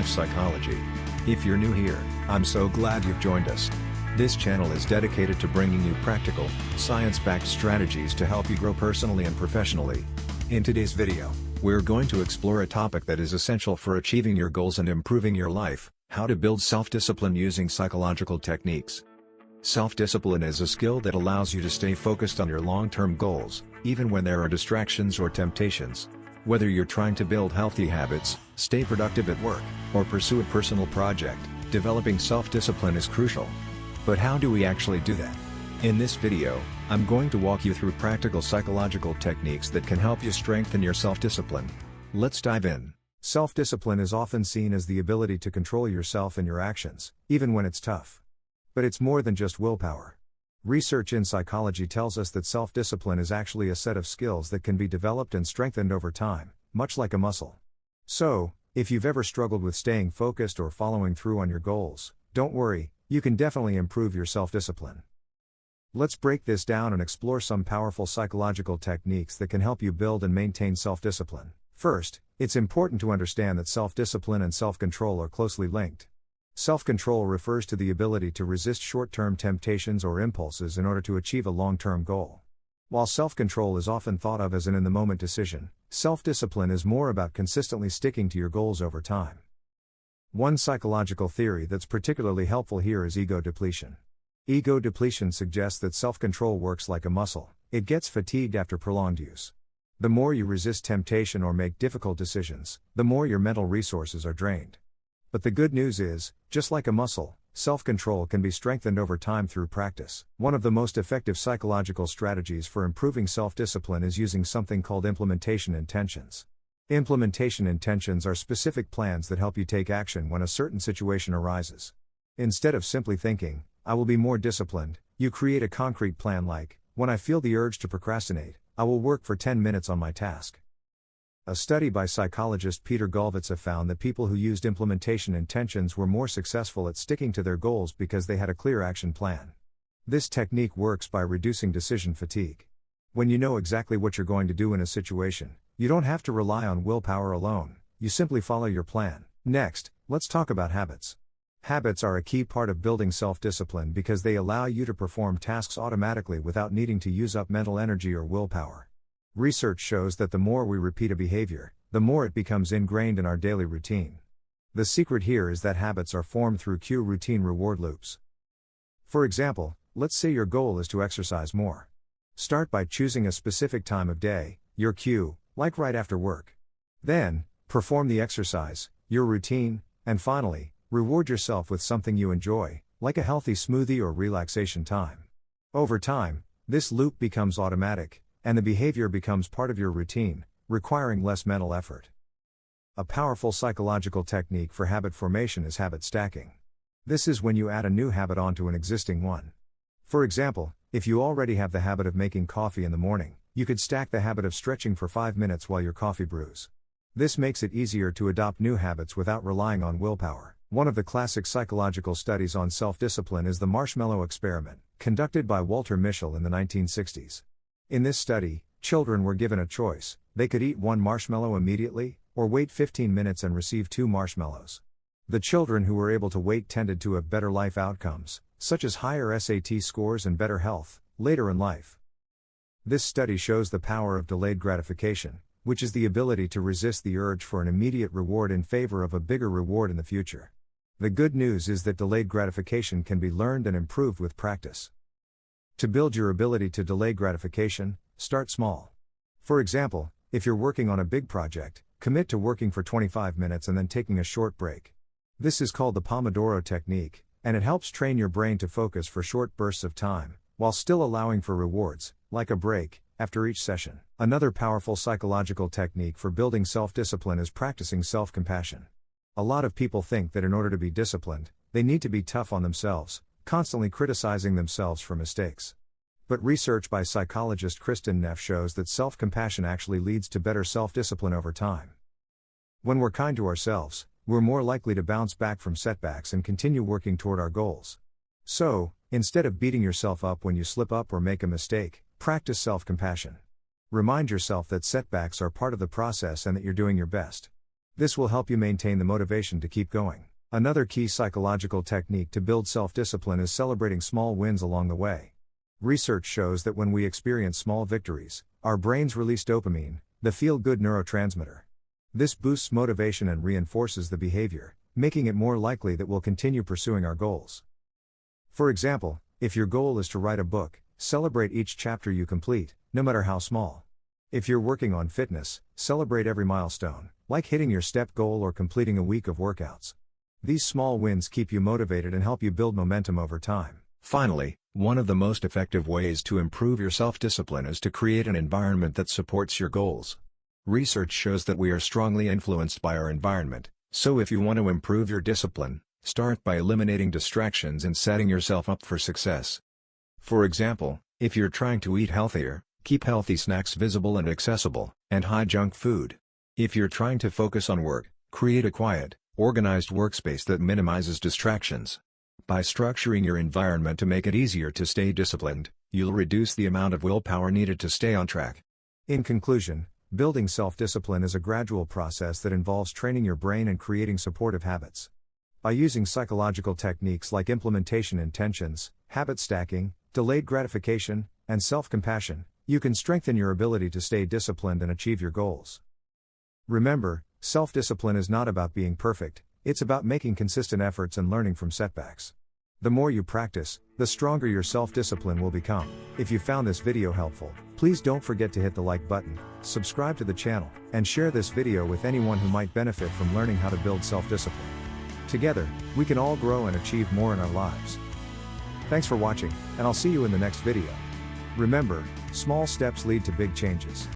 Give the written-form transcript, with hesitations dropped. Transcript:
Life Psychology. If you're new here, I'm so glad you've joined us. This channel is dedicated to bringing you practical, science-backed strategies to help you grow personally and professionally. In today's video, we're going to explore a topic that is essential for achieving your goals and improving your life: how to build self-discipline using psychological techniques. Self-discipline is a skill that allows you to stay focused on your long-term goals, even when there are distractions or temptations. Whether you're trying to build healthy habits, stay productive at work, or pursue a personal project, developing self-discipline is crucial. But how do we actually do that? In this video, I'm going to walk you through practical psychological techniques that can help you strengthen your self-discipline. Let's dive in. Self-discipline is often seen as the ability to control yourself and your actions, even when it's tough. But it's more than just willpower. Research in psychology tells us that self-discipline is actually a set of skills that can be developed and strengthened over time, much like a muscle. So, if you've ever struggled with staying focused or following through on your goals, don't worry, you can definitely improve your self-discipline. Let's break this down and explore some powerful psychological techniques that can help you build and maintain self-discipline. First, it's important to understand that self-discipline and self-control are closely linked. Self-control refers to the ability to resist short-term temptations or impulses in order to achieve a long-term goal. While self-control is often thought of as an in-the-moment decision, self-discipline is more about consistently sticking to your goals over time. One psychological theory that's particularly helpful here is ego depletion. Ego depletion suggests that self-control works like a muscle. It gets fatigued after prolonged use. The more you resist temptation or make difficult decisions, the more your mental resources are drained. But the good news is, just like a muscle, self-control can be strengthened over time through practice. One of the most effective psychological strategies for improving self-discipline is using something called implementation intentions. Implementation intentions are specific plans that help you take action when a certain situation arises. Instead of simply thinking, "I will be more disciplined," you create a concrete plan like, "When I feel the urge to procrastinate, I will work for 10 minutes on my task." A study by psychologist Peter Gulwitzer found that people who used implementation intentions were more successful at sticking to their goals because they had a clear action plan. This technique works by reducing decision fatigue. When you know exactly what you're going to do in a situation, you don't have to rely on willpower alone, you simply follow your plan. Next, let's talk about habits. Habits are a key part of building self-discipline because they allow you to perform tasks automatically without needing to use up mental energy or willpower. Research shows that the more we repeat a behavior, the more it becomes ingrained in our daily routine. The secret here is that habits are formed through cue routine reward loops. For example, let's say your goal is to exercise more. Start by choosing a specific time of day, your cue, like right after work. Then, perform the exercise, your routine, and finally, reward yourself with something you enjoy, like a healthy smoothie or relaxation time. Over time, this loop becomes automatic, and the behavior becomes part of your routine, requiring less mental effort. A powerful psychological technique for habit formation is habit stacking. This is when you add a new habit onto an existing one. For example, if you already have the habit of making coffee in the morning, you could stack the habit of stretching for 5 minutes while your coffee brews. This makes it easier to adopt new habits without relying on willpower. One of the classic psychological studies on self-discipline is the marshmallow experiment, conducted by Walter Mischel in the 1960s. In this study, children were given a choice: they could eat one marshmallow immediately, or wait 15 minutes and receive 2 marshmallows. The children who were able to wait tended to have better life outcomes, such as higher SAT scores and better health, later in life. This study shows the power of delayed gratification, which is the ability to resist the urge for an immediate reward in favor of a bigger reward in the future. The good news is that delayed gratification can be learned and improved with practice. To build your ability to delay gratification, start small. For example, if you're working on a big project, commit to working for 25 minutes and then taking a short break. This is called the Pomodoro technique, and it helps train your brain to focus for short bursts of time, while still allowing for rewards, like a break, after each session. Another powerful psychological technique for building self-discipline is practicing self-compassion. A lot of people think that in order to be disciplined, they need to be tough on themselves, constantly criticizing themselves for mistakes. But research by psychologist Kristin Neff shows that self-compassion actually leads to better self-discipline over time. When we're kind to ourselves, we're more likely to bounce back from setbacks and continue working toward our goals. So, instead of beating yourself up when you slip up or make a mistake, practice self-compassion. Remind yourself that setbacks are part of the process and that you're doing your best. This will help you maintain the motivation to keep going. Another key psychological technique to build self-discipline is celebrating small wins along the way. Research shows that when we experience small victories, our brains release dopamine, the feel-good neurotransmitter. This boosts motivation and reinforces the behavior, making it more likely that we'll continue pursuing our goals. For example, if your goal is to write a book, celebrate each chapter you complete, no matter how small. If you're working on fitness, celebrate every milestone, like hitting your step goal or completing a week of workouts. These small wins keep you motivated and help you build momentum over time. Finally, one of the most effective ways to improve your self-discipline is to create an environment that supports your goals. Research shows that we are strongly influenced by our environment, so if you want to improve your discipline, start by eliminating distractions and setting yourself up for success. For example, if you're trying to eat healthier, keep healthy snacks visible and accessible, and hide junk food. If you're trying to focus on work, create a quiet, organized workspace that minimizes distractions. By structuring your environment to make it easier to stay disciplined, you'll reduce the amount of willpower needed to stay on track. In conclusion, building self-discipline is a gradual process that involves training your brain and creating supportive habits. By using psychological techniques like implementation intentions, habit stacking, delayed gratification, and self-compassion, you can strengthen your ability to stay disciplined and achieve your goals. Remember, self-discipline is not about being perfect, it's about making consistent efforts and learning from setbacks. The more you practice, the stronger your self-discipline will become. If you found this video helpful, please don't forget to hit the like button, subscribe to the channel, and share this video with anyone who might benefit from learning how to build self-discipline. Together, we can all grow and achieve more in our lives. Thanks for watching, and I'll see you in the next video. Remember, small steps lead to big changes.